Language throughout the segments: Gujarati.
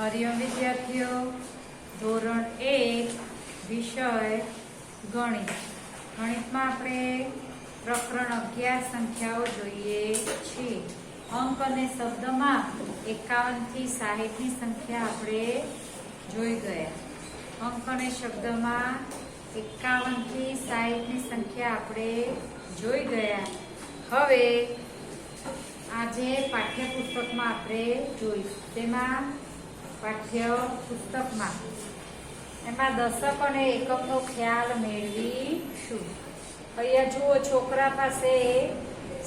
હરિઓમ વિદ્યાર્થીઓ, ધોરણ 1 વિષય ગણિત. ગણિતમાં આપણે પ્રકરણ 11 સંખ્યાઓ જોઈએ છીએ. અંક અને શબ્દમાં 51 થી 60 ની સંખ્યા આપણે જોઈ ગયા. અંક અને શબ્દમાં 51 થી 60 ની સંખ્યા આપણે જોઈ ગયા. હવે આજે પાઠ્યપુસ્તકમાં આપણે જોઈશું. તેમાં પાઠ્યપુસ્તકમાં એમાં દશક અને એકમનો ખ્યાલ મેળવીશું. અહીંયા જુઓ, છોકરા પાસે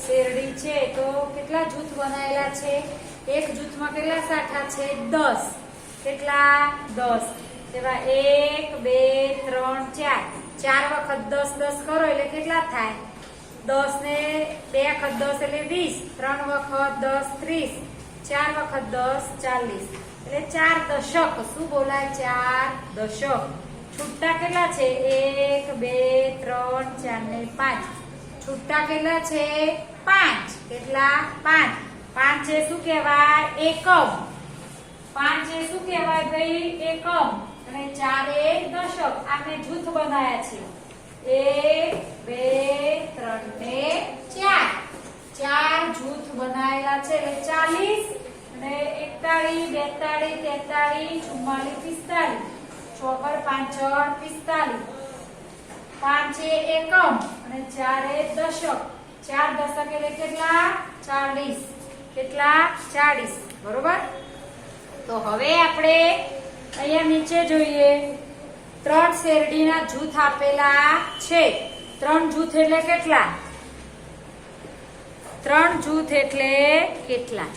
શેરડી છે તો કેટલા જૂથ બનાવેલા છે? એક જૂથમાં કેટલા સાઠા છે? 10. કેટલા? 10. તેવા 1 2 3 4 4 વખત 10 10 કરો એટલે કેટલા થાય? 10 ને 2 વખત 10 એટલે 20. 3 વખત 10 30. 4 વખત 10 40. એટલે 4 દશક. શું બોલાય? 4 દશક. છૂટા કેટલા છે? 1 2 3 4 ને 5. છૂટા કેટલા છે? 5. કેટલા? 5. 5 છે શું કહેવાય? એકમ. 5 છે શું કહેવાય ભાઈ? એકમ. અને 4 એ દશક. આને જૂથ બનાવ્યા છે. 1 2 3 ને 4. 4 જૂથ બનાવેલા છે એટલે 40 અને 41 42 43 44 45 5 છે એકમ અને 4 એ દશક. 4 દશક એટલે કેટલા? 40. કેટલા? 40. બરોબર. તો હવે આપણે અહીંયા નીચે જોઈએ. 3 શેરડીના જૂથ આપેલા છે. 3 જૂથ એટલે કેટલા? 3 જૂથ એટલે કેટલા?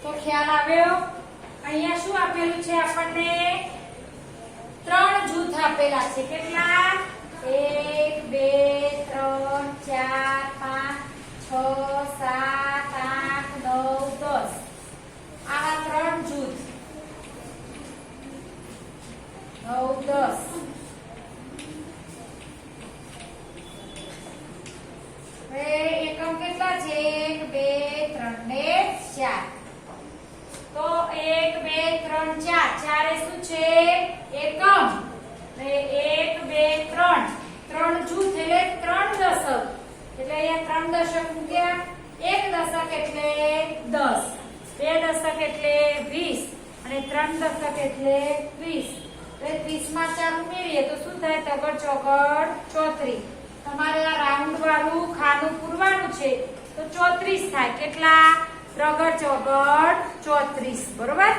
તો ખ્યાલ આવ્યો? અહીંયા શું આપેલું છે આપણને? 3 જૂથ આપેલા છે. કેટલા? 1 2 3 4 5 6 7 8 9 10. આવા 3 જૂથ. 9 10. એકમ કેટલા છે? 1 2 3 ને 4. તો 1 2 3 4. 4 એ શું છે? એકમ. ને 1 2 3 3 જૂથ એટલે 3 દશક. એટલે અહીંયા 3 દશક મૂક્યા. 1 દશક એટલે 10. 2 દશક એટલે 20 અને 3 દશક એટલે 20. એટલે 30 માં 4 ઉમેરીએ તો શું થાય? તગડ ચોગડ 34. તમારે આ રાઉન્ડ વાળું ખાનું પૂરવાનું છે તો 34 થાય. કેટલા? ત્રગડ ચોગડ 34. બરોબર.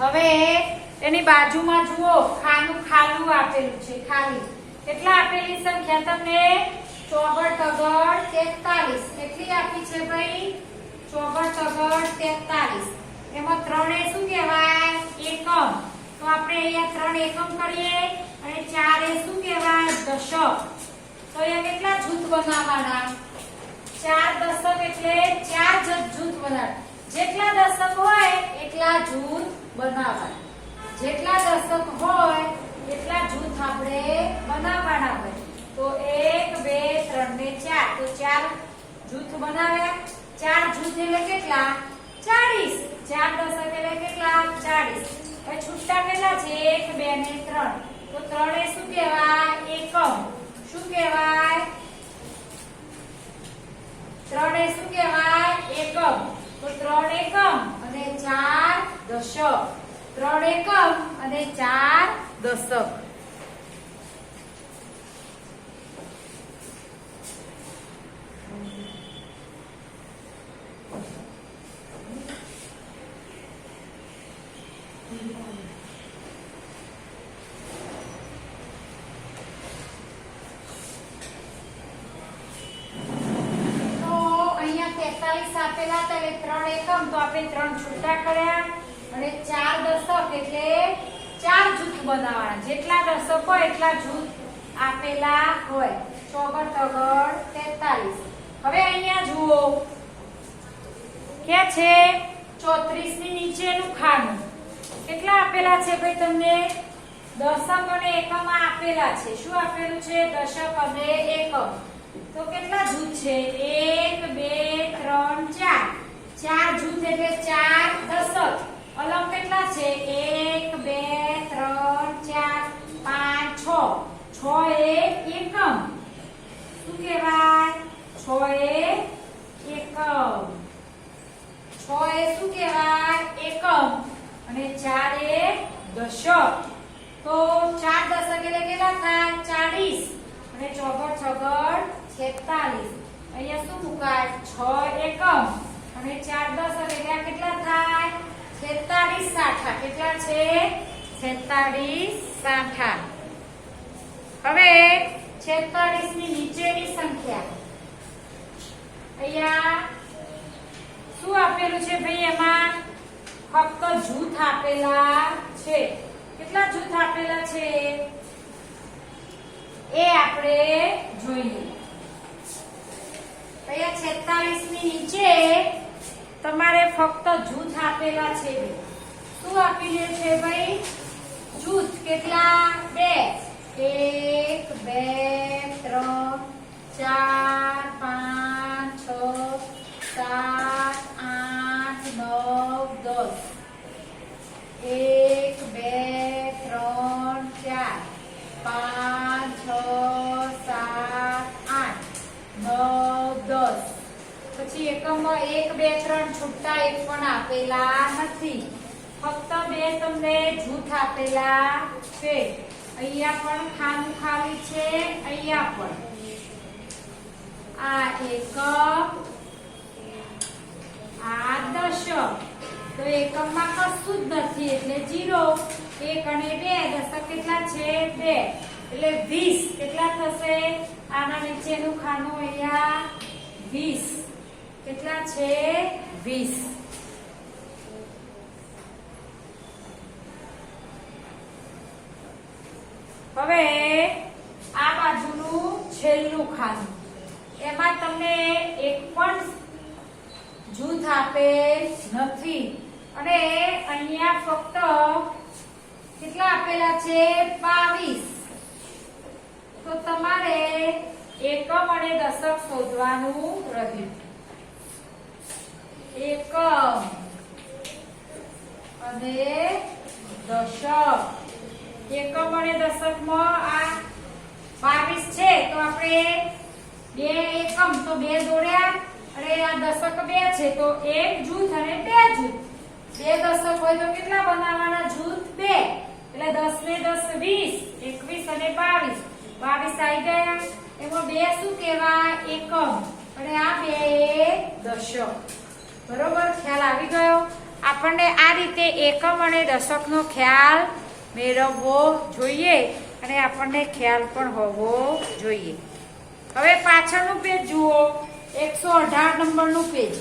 હવે એની બાજુમાં જુઓ, ખાનું ખાલું આપેલું છે. ખાલી કેટલા આપેલી સંખ્યા તમને? ચોગડ તગડ 43. કેટલી આપી છે ભાઈ? ચોગડ તગડ 43. એમાં 3 એ શું કહેવાય? એકમ. તો આપણે અહીંયા 3 એકમ કરીએ અને 4 એ શું કહેવાય? દશક. તો અહીંયા કેટલા જૂથ બનાવવાના? 4 દશક એટલે 4 જૂથ બનાવવાના. જેટલા દશક હોય એટલા જૂથ બનાવવાના. જેટલા દશક હોય એટલા જૂથ આપણે બનાવવાના હોય. તો 1 2 3 ને 4. તો 4 જૂથ બનાવ્યા. 4 જૂથ એટલે કેટલા? 40. 4 દશક એટલે કેટલા? 40. હવે છૂટા કેટલા છે? 1 2 ને 3. તો 3 એ શું કહેવાય? એકમ. શું કહેવાય? 3 એ શું કહેવાય? એકમ. તો 3 એકમ અને 4 દશક. 3 એકમ અને 4 દશક. આપેલા હતા એટલે 3 એકમ. તો આપણે 3 છૂટા કર્યા અને 4 દશક એટલે 4 જૂથ બનાવવાના. જેટલા દશક હોય એટલા જૂથ આપેલા હોય. ચોગડ તગડ 43. હવે અહીંયા જુઓ કે છે 34 ની નીચેનું ખાનું. કેટલા આપેલા છે ભાઈ તમને? દશક અને એકમ આપેલા છે. શું આપેલું છે? દશક અને એકમ. તો કેટલા જૂથ છે? 1 2 3 4. 4 જૂથ એટલે 4 દશક. અલગ કેટલા છે? 1 2 3 4 5 6. 6 એ એકમ. શું કહેવાય? 6 એ એકમ. 6 એ શું કહેવાય? એકમ. અને 4 એ દશક. તો 4 દશક એટલે કેટલા થાય? 40. અને ચોગડ છગડ 46. અહીંયા શું મુકાય? 6 એકમ અને 4 દશક એટલે કેટલા થાય? 46 સાઠા. કેટલા છે? 46 સાઠા. હવે 46 ની નીચેની સંખ્યા. અહીંયા શું આપેલું છે ભાઈ? એમાં ફક્ત જૂથ આપેલા છે. કેટલા જૂથ આપેલા છે એ આપણે જોઈએ. અહીંયા 46 ની નીચે તમારે ફક્ત જૂથ આપેલા છે. શું આપેલું છે ભાઈ? જૂથ. કેટલા? 2. 1 2 3 4 5 6 7 8 9 10. 1 2 3 4 5 6 7 8 9 10. પછી એકમમાં 1 2 3 છૂટા એક પણ આપેલા નથી. ફક્ત 2 તમને જૂથ આપેલા છે. અહીંયા પણ ખાનું ખાલી છે. અહીંયા પણ આ એકમ, આ દશક. તો એકમમાં કશું જ નથી એટલે 0. 1 અને 2 દશક કેટલા છે? 2 એટલે 20. કેટલા થશે? આના નીચેનું ખાનું અહીંયા 20. કેટલા છે? 20. હવે આ બાજુનું છેલ્લું ખાનું. એમાં તમને એક પણ જૂથ આપેલ નથી. અને અહીંયા ફક્ત કેટલા આપેલા છે? 22. તો તમારે એકમ અને દશક શોધવાનું રહ્યું. એકમ અને દશક. એકમ અને દશકમાં આ 22 છે. તો આપણે 2 એકમ તો 2 જોડ્યા અને આ દશક 2 છે તો 1 જૂથ અને 2 જૂથ. 2 દશક હોય તો કેટલા બનાવવાના? જૂથ 2. એટલે 10 ને 10 20. 21 અને 22. 22 આવી ગયા. એમાં 2 શું કહેવાય? એકમ. અને આ 2 એ દશક. બરોબર? ખ્યાલ આવી ગયો? આપણને આ રીતે એકમ અને દશકનો ખ્યાલ મેળવવો જોઈએ અને આપણને ખ્યાલ પણ હોવો જોઈએ. હવે પાછળનું પેજ જુઓ. 118 નંબરનું પેજ.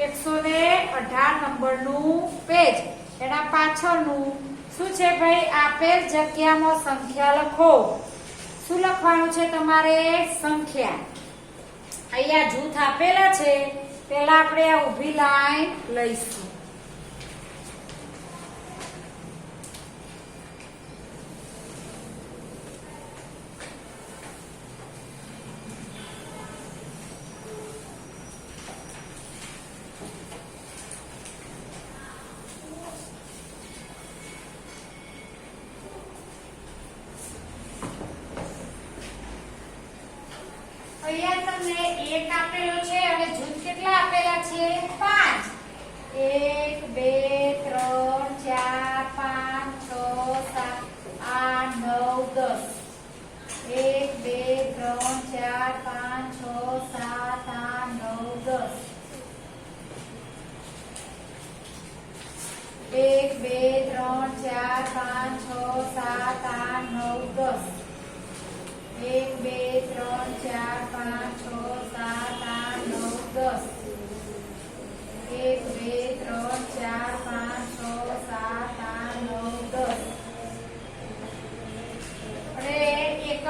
118 નંબરનું પેજ. એના પાછળનું શું છે ભાઈ? આપેલ જગ્યામાં સંખ્યા લખો. શું લખવાનું છે તમારે? સંખ્યા. અહીંયા જૂથ આપેલા છે. પહેલા આપણે આ ઊભી લાઈન લઈશું. અહીંયા તમને 1 આપેલો છે અને જૂથ કેટલા આપેલા છે? 5. 1 2 3 4 5 6 7 8 9 10. 1 2 3 4 5 6 7 8 9 10. 1 2 3 4 5 6 7 8 9 10. 1 2 3 4 5 6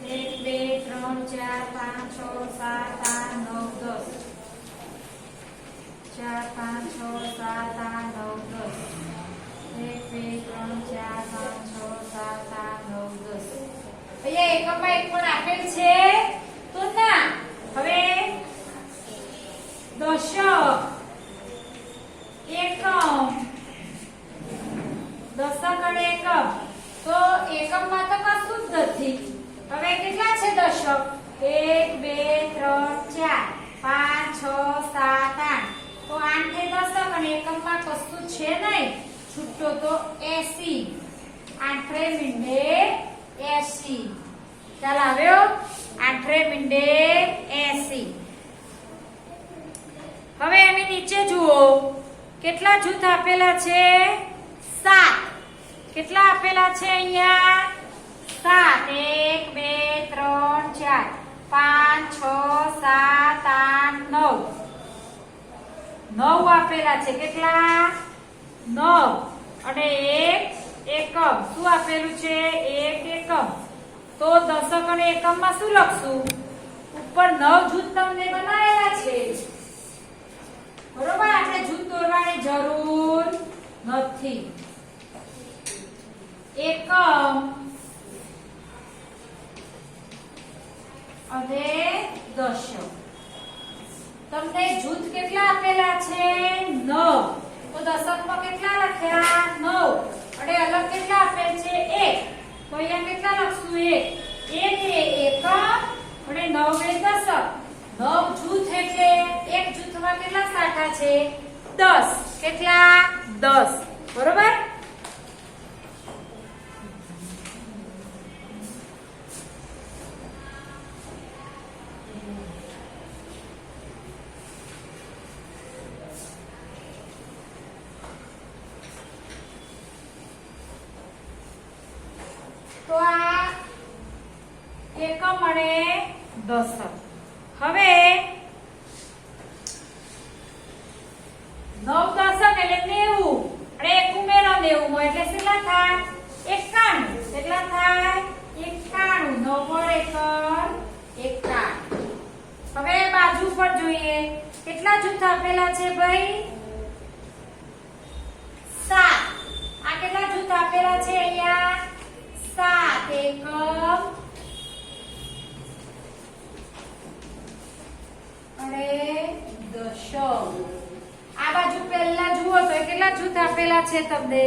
1 2 3 4 5 6 7 8 9 10 4 5 6 7 8 9 10 1 2 3 4 5 6 7 8 9 10 અહીંયા એકમમાં એક પણ આપેલ છે તો ના હવે દશક એકમ દશક અને એકમ તો એકમમાં તો કશું જ નથી હવે કેટલા છે દશક 1 2 3 4 5 6 7 8 તો 8 છે દશક અને એકમમાં કશું છે નહીં છૂટો તો 80 આઠરે મીંડે 80 ચાલ આવ્યો આઠરે મીંડે 80 હવે એની નીચે જુઓ કેટલા જૂથ આપેલા છે 7 કેટલા આપેલા છે અહીંયા 7 1 2 3 4 5 6 7 8 9 9 આપેલા છે કેટલા 9 અને એક એકમ શું આપેલું છે એક એકમ તો દશક અને એકમમાં શું લખશું ઉપર 9 જૂથ તમને બનાવેલા છે બરોબર આપણે જૂથ દોરવાની જરૂર નથી એકમ અને દશક તમને જૂથ કેટલા આપેલા છે 9 તો દશકમાં કેટલા લખ્યા 9 અને અલગ કેટલા આપેલ છે 1 તો અહીંયા કેટલા લખશું 1 એ એકમ અને 9 એ દશક 9 જૂથ એટલે એક જૂથમાં કેટલા શાખા છે 10 કેટલા 10 બરોબર તો આ એકમ અને દશક હવે 9 દશક એટલે 90 અને એક ઉમેરો 90 માં એટલે કેટલા થાય 91 કેટલા થાય 91 9 પર 91 હવે બાજુ પર જોઈએ કેટલા જૂથ આપેલા છે ભાઈ 7 આ કેટલા જૂથ આપેલા છે અહીંયા 7 એકમ અને દશક આ બાજુ પહેલા જુઓ તો કેટલા જૂથ આપેલા છે તમને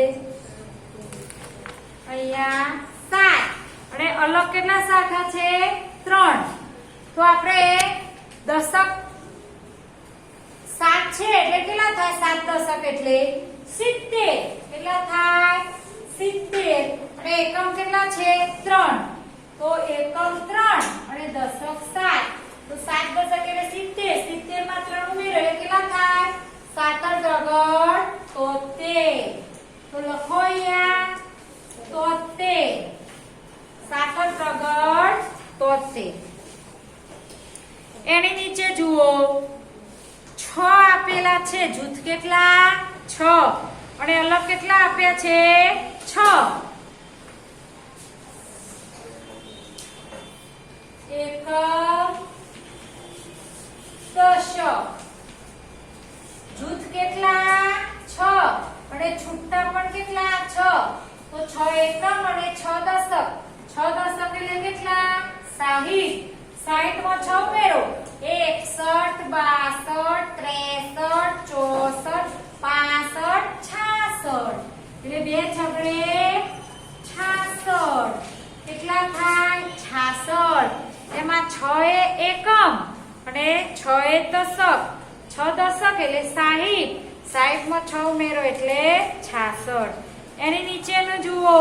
અહીંયા 7 અને અલગ કેટલા શાખા છે 3 તો આપણે દશક 7 છે એટલે કેટલા થાય 7 દશક એટલે 70 કેટલા થાય 70 અને એકમ કેટલા છે 3 તો એકમ 3 અને દશક 7 તો 7 દશક એટલે 70 70 માં 3 ઉમેરો એટલે કેટલા થાય 7 ત્રગડ 73 તો લખો અહીંયા 73 7 ત્રગડ 73 એની નીચે જુઓ 6 આપેલા છે જૂથ કેટલા 6 અને અલગ કેટલા આપ્યા છે 6 એકમ દશક જૂથ કેટલા 6 અને છૂટા પણ કેટલા 6 તો 6 એકમ અને 6 દશક 6 દશક એટલે કેટલા 60 60 માં 6 ઉમેરો 61 62 63 64 65 66 એટલે 2 છગડે 66 કેટલા થાય 66 એમાં 6 એ એકમ અને 6 એ દશક 6 દશક એટલે 60 60 માં 6 ઉમેરો એટલે 66 એની નીચેનું જુઓ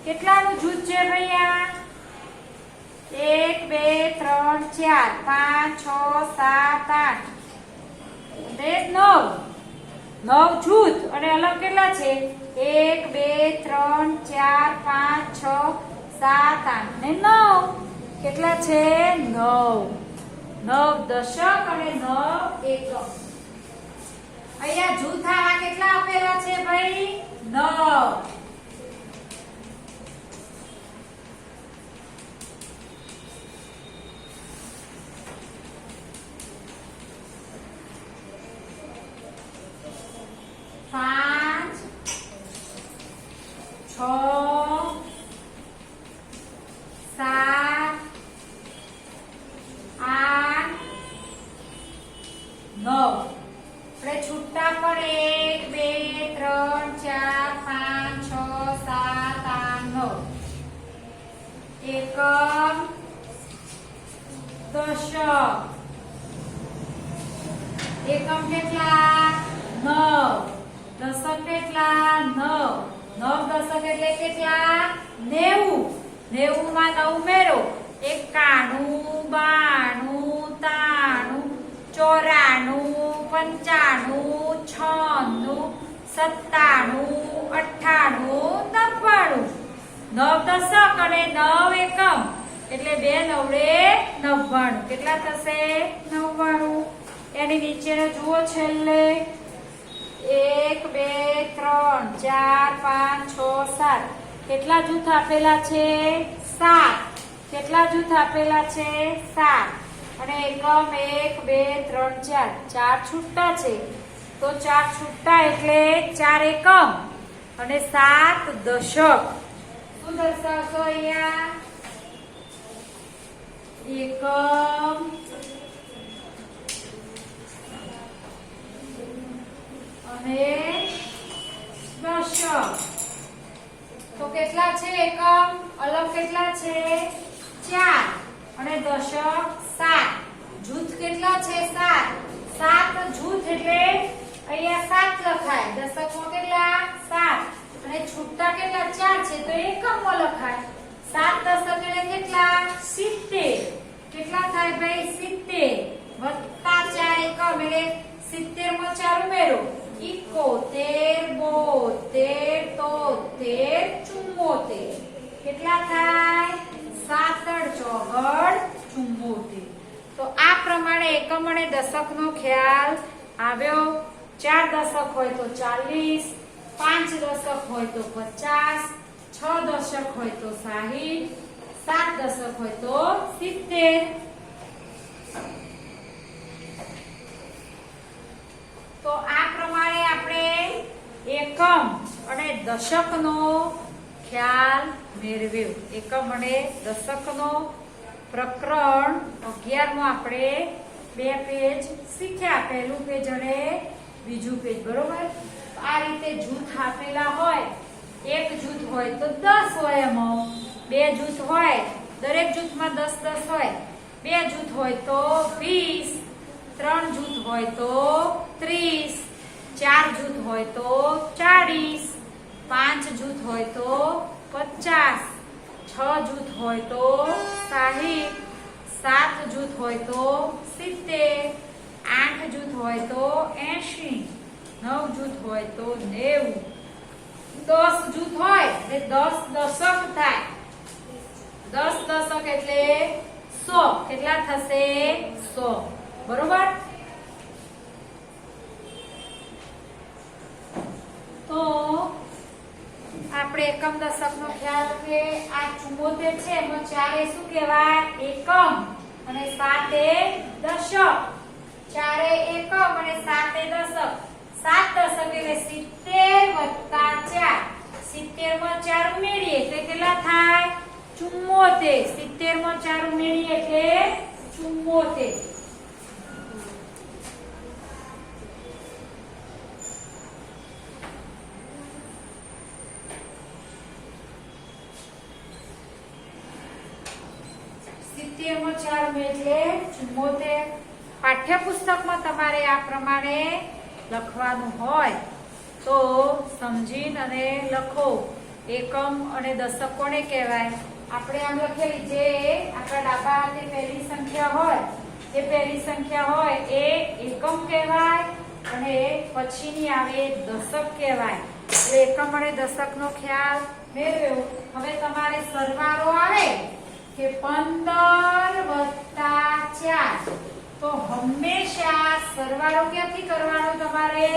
કેટલાનું જૂથ છે ભૈયા 1 2 3 4 5 6 7 8 9 9 જૂથ અને અલગ કેટલા છે 1 2 3 4 5 6 7 8 ને 9 કેટલા છે 9 9 દશક અને 9 એકમ અહીંયા જૂથ આવા કેટલા આપેલા છે ભાઈ 9 એકમ, દશક. એકમ કેટલા? 9. દશક કેટલા? 9. 9 દશક એટલે કેટલા? 90. 90 માં 9 ઉમેરો. 91, 92, 93, 94, 95, 96, 97, 98, 99. 9 દશક અને 9 એકમ એટલે 2 નવડે 99. કેટલા થશે? 99. એની નીચેનો જુઓ છેલ્લે 1 2 3 4 5 6 7. કેટલા જૂથ આપેલા છે? 7. કેટલા જૂથ આપેલા છે? 7. અને એકમ 1 2 3 4. 4 છૂટા છે તો 4 છૂટા એટલે 4 એકમ અને 7 દશક. શું દર્શાવશો અહીંયા? એકમ અને દશક. તો કેટલા છે એકમ? અલગ કેટલા છે? 4 અને દશક 7. જૂથ કેટલા છે? 7. 7 જૂથ એટલે અહીંયા 7 લખાય. દશકમાં કેટલા? 7. અને છૂટા કેટલા? 4 છે તો એકમમાં લખાય. 7 દશક એટલે કેટલા? 70. કેટલા થાય ભાઈ? 70 વત્તા 4 એકમ એટલે 70 માં 4 ઉમેરો. 71, 72, 73, 74. કેટલા થાય? 7 ચોગડ 74. તો આ પ્રમાણે એકમ અને દશકનો ખ્યાલ આવ્યો. 4 દશક હોય તો 40, 5 દશક હોય તો 50, 6 દશક હોય તો 60, 7 દશક હોય તો 70. તો આ પ્રમાણે આપણે એકમ અને દશકનો ખ્યાલ મેળવ્યો. એકમ અને દશકનો પ્રકરણ 11 માં આપણે 2 પેજ શીખ્યા. પહેલું પેજ અને બીજું પેજ. બરોબર? આ રીતે જૂથ આપેલા હોય. એક જૂથ હોય તો 10 હોય, એમાં 2 જૂથ હોય, દરેક જૂથમાં 10 10 હોય. 2 જૂથ હોય તો 20, 3 જૂથ હોય તો 30, 4 જૂથ હોય તો 40, 5 જૂથ હોય તો 50, 6 જૂથ હોય તો 60, 7 જૂથ હોય તો 70, 8 જૂથ હોય તો 80, 9 જૂથ હોય તો 90, 10 જૂથ હોય એટલે 10 દશક થાય. 10 દશક એટલે 100. કેટલા થશે? 100. બરોબર? તો આપણે એકમ દશકનો ખ્યાલ કે આ 74 છે એમાં 4 એ શું કહેવાય? એકમ અને 7 એ દશક. 4 એ એકમ અને 7 એ દશક. 7 દશક એટલે 70 વત્તા 4. 70 માં 4 ઉમેરીએ તો કેટલા થાય? 74. 70 માં 4 ઉમેરીએ એટલે 74. પાઠ્યપુસ્તકમાં તમારે આ પ્રમાણે લખવાનું હોય તો સમજીને અને લખો. એકમ અને દશક કોને કહેવાય? આપણે આમ લખેલી જે આપણા ડાબા હાથે પહેલી સંખ્યા હોય એ પહેલી સંખ્યા હોય એ એકમ કહેવાય અને પછીની આવે દશક કહેવાય. એટલે એકમ અને દશકનો ખ્યાલ મેળવ્યો. હવે તમારે સરવાળો આવે કે 15 વત્તા 4 તો હંમેશા સરવાળો ક્યાંથી કરવાનો? તમારે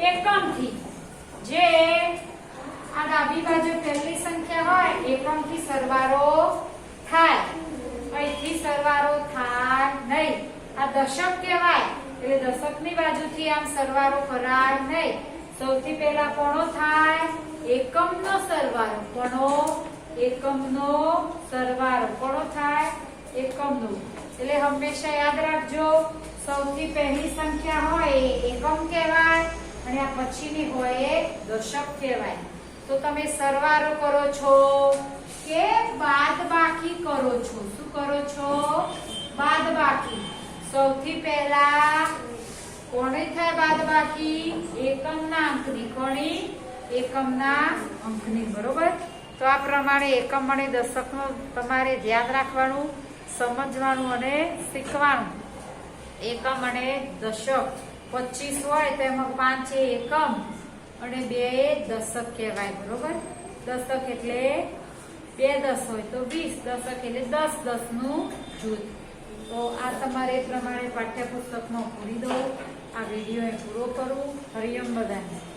એકમથી. જે આ ડાબી બાજુ પહેલી સંખ્યા હોય એકમથી સરવાળો થાય. અહીંથી સરવાળો થાય નહીં. આ દશક કહેવાય એટલે દશકની બાજુથી આમ સરવાળો કરાય નહીં. સૌથી પહેલા કોનો થાય? એકમનો સરવાળો. કોનો? એકમનો સરવાળો. કોનો થાય? એકમનો. એટલે હંમેશા યાદ રાખજો, સૌથી પહેલી સંખ્યા હોય એ એકમ કહેવાય અને આ પછીની હોય એ દશક કહેવાય. તો તમે સરવાળો કરો છો કે બાદબાકી કરો છો. શું કરો છો? બાદબાકી. સૌથી પહેલા કોની થાય બાદબાકી? એકમના અંકની. કોની? એકમના અંકની. બરોબર. તો આ પ્રમાણે એકમ અને દશકનું તમારે ધ્યાન રાખવાનું, સમજવાનું અને શીખવાનું. એકમ અને દશક 25 હોય તો એમાં 5 એ એકમ અને 2 એ દશક કહેવાય. બરોબર. દશક એટલે 2 10 હોય તો 20. દશક એટલે 10 10 નું જૂથ. તો આ તમારે એ પ્રમાણે પાઠ્યપુસ્તકમાં પૂરી દો. આ વિડીયો પૂરો કરું. હરિયમ બધાને.